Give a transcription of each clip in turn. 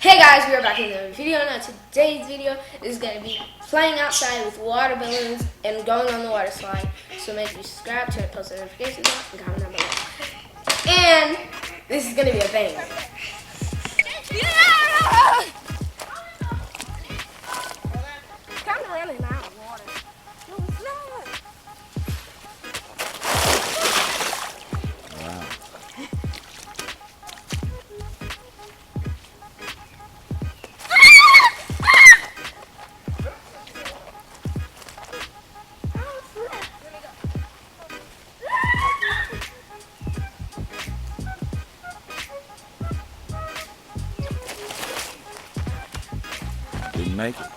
Hey guys, we are back in another video. Now today's video is going to be playing outside with water balloons and going on the water slide. So make sure you subscribe, turn post notifications on, and comment down below. And this is going to be a thing. Yeah! It's kind of running out of water. No, it's not. Wow. Didn't make it.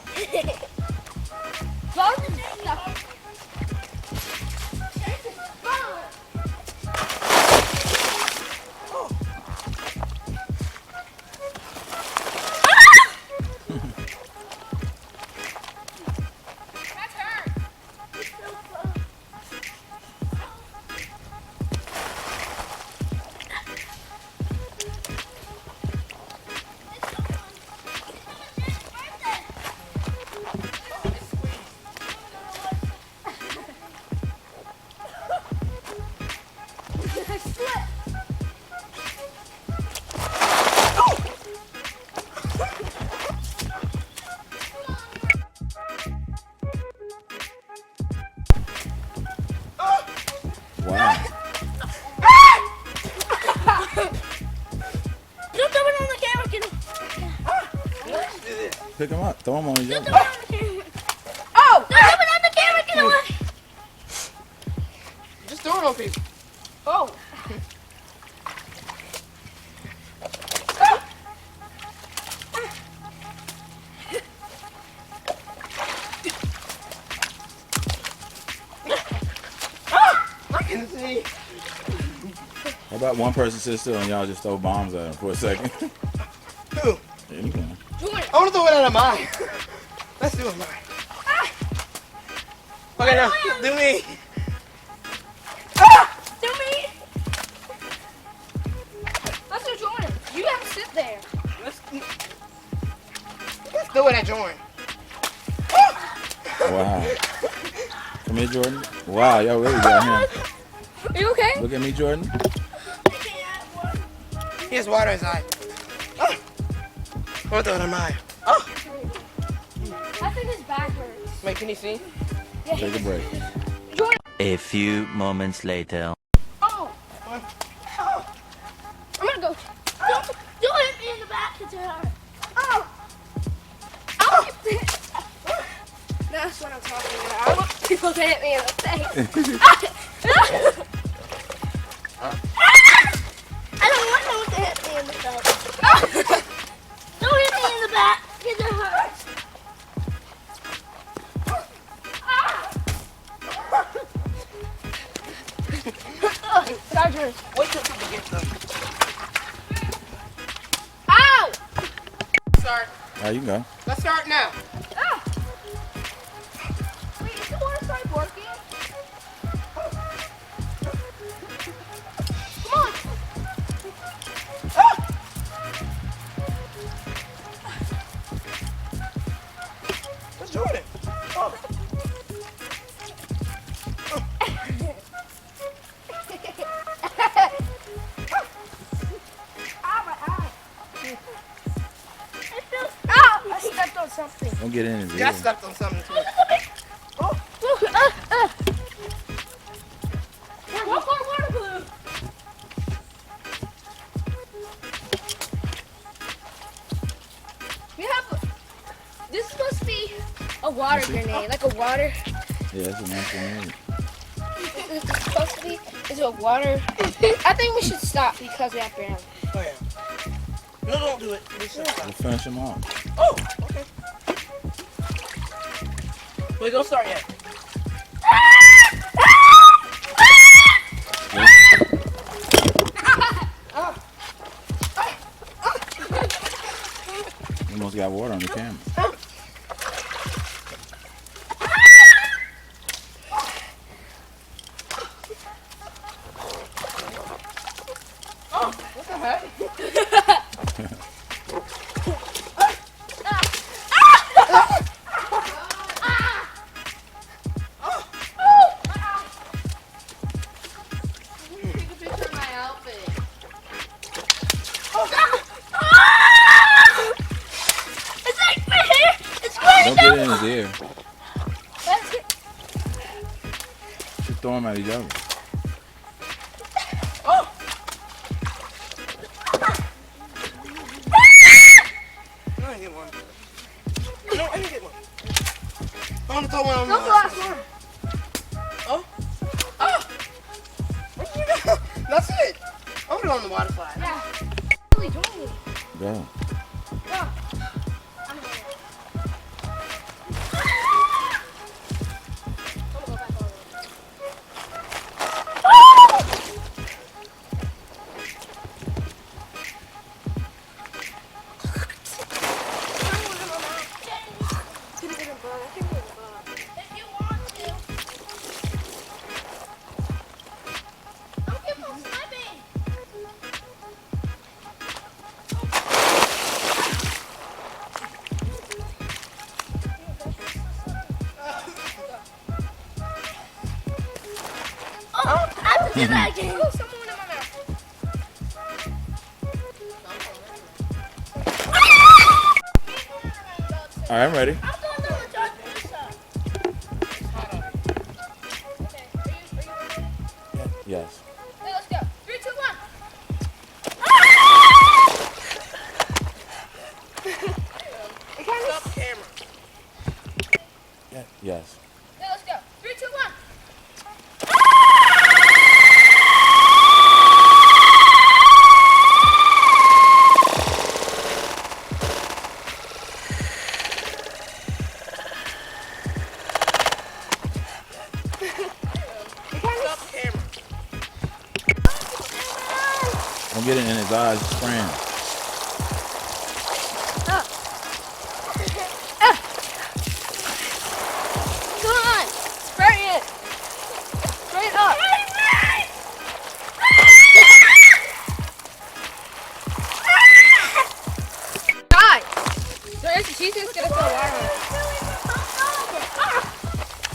Wow. Don't throw it on the camera, kiddo. Pick him up. Throw him on his Don't jump. throw it on the camera. Oh! Don't throw it on the camera, kiddo. Just throw it on people. Oh. I can see. How about one person sit still and y'all just throw bombs at him for a second? Who? Anyone. I want to throw it out of mine. Let's do it mine. Okay, now, do me. Do me. Let's do Jordan. You have to sit there. Let's do it at Jordan. Wow. Come here, Jordan. Wow, y'all really got him. Are you okay? Look at me, Jordan. He has water in his eye. I want to throw it on mine. I think his back hurts. Wait, can you see? Take a break. Jordan. A few moments later. Oh. I'm gonna go. Don't hit me in the back. It's hurt. Oh. Oh. That's what I'm talking about. I want people to hit me in the face. I don't want no one to hit me in the face. Don't hit me in the back. It hurts. Sergeant. Wait till people get them. Ow! Start. All right, you can go. Let's start now. Ah! Wait, is the water slide working? Come on! Let's Jordan. Oh. Ow, my eye. It feels. Ow! I stepped on something. Don't get in his I ear. stepped on something too. Look, One more water balloon. We have. This is supposed to be a water grenade, like a water. Yeah, that's a nice grenade. This is supposed to be is a water. I think we should stop because we have to. Oh, yeah. No, don't do it. We should stop. We'll finish him off. Oh, okay. Wait, don't start yet. You almost got water on the camera. Oh, what the heck? Don't get in his ear. Let's get. Just throw him at each other. Oh! No, I didn't get one. No, I didn't get one. I want to throw one on Go for the last one. Oh! Oh! Where did you go? That's it. I'm gonna go on the water slide. Yeah. Really doing it. Go. Go. Get back in. Oh, someone in my mouth. All right, I'm ready. I'm going to the top of this side. Okay. Are you ready? Yes. Okay, let's go. 3, 2, 1. Stop the camera. Yes. Okay, let's go. 3, 2, 1. Stop the camera. Don't get it in his eyes. Spraying. Come on. Spray it. Spray it up. Die. She's just going to throw water on it.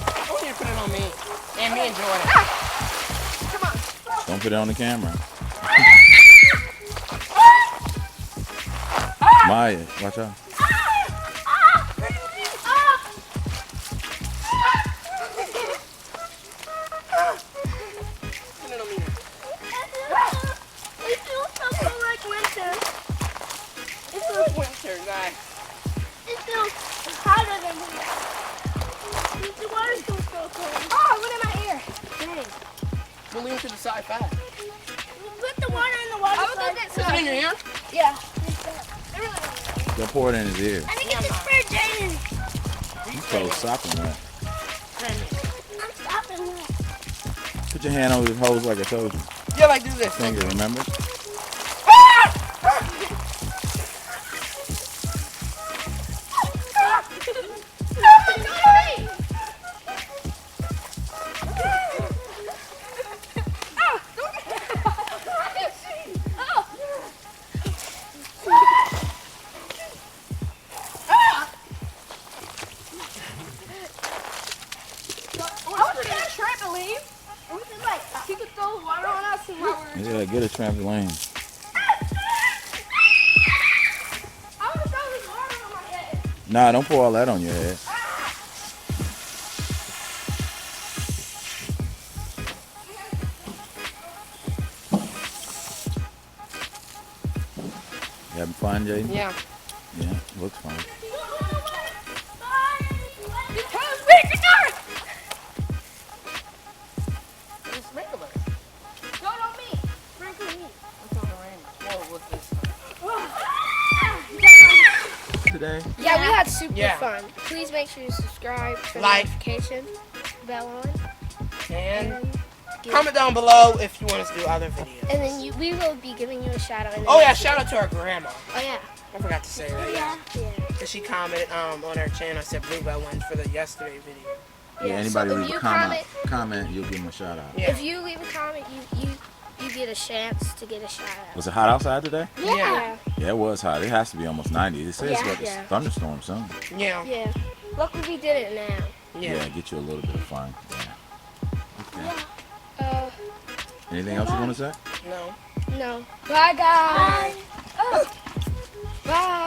I want you to put it on me. And me and Jordan. Come on. Don't put it on the camera. Maya, watch out. Put it on me. It feels so like winter. It feels, Winter, guy. it feels hotter than winter. The water's still so cold. Oh, look at my ear. Dang. We'll lean to the side fast. Put the water in the water. I'm gonna go get Is it in your ear? Yeah. Don't pour it in his ear. I think it's just for Jaden. You so sopping that. I'm stopping that. Put your hand over his hose like I told you. Yeah, like do this. Finger, remember? He could throw water on us and while we're... Yeah, get a trampoline. I want to throw this water on my head. Nah, don't pour all that on your head. You having fun, Jaden? Yeah. Yeah, looks fun. Sprinkler. Go on me. Sprinkle me. What's on the rainbow? Whoa, what's this? Today? Yeah, we had super Yeah. fun. Please make sure you subscribe, turn Like. the notification bell on, And and comment down below if you want us to do other videos. and then we will be giving you a shout out. In the Oh yeah, next shout out to our grandma. video. Oh yeah. I forgot to say that. Yeah. Yeah. Cause she commented on her channel. Said Bluebell won for the yesterday video. Yeah, anybody So if leave a you comment, you'll give them a shout out. Yeah. If you leave a comment, you get a chance to get a shout out. Was it hot outside today? Yeah. Yeah, it was hot. It has to be almost 90. It says Yeah. it's got this Yeah. thunderstorm soon. Yeah. Yeah. Luckily we did it now. Yeah. Get you a little bit of fun. Yeah. Okay. Anything else you want to say? No. No. Bye guys. Bye. Bye.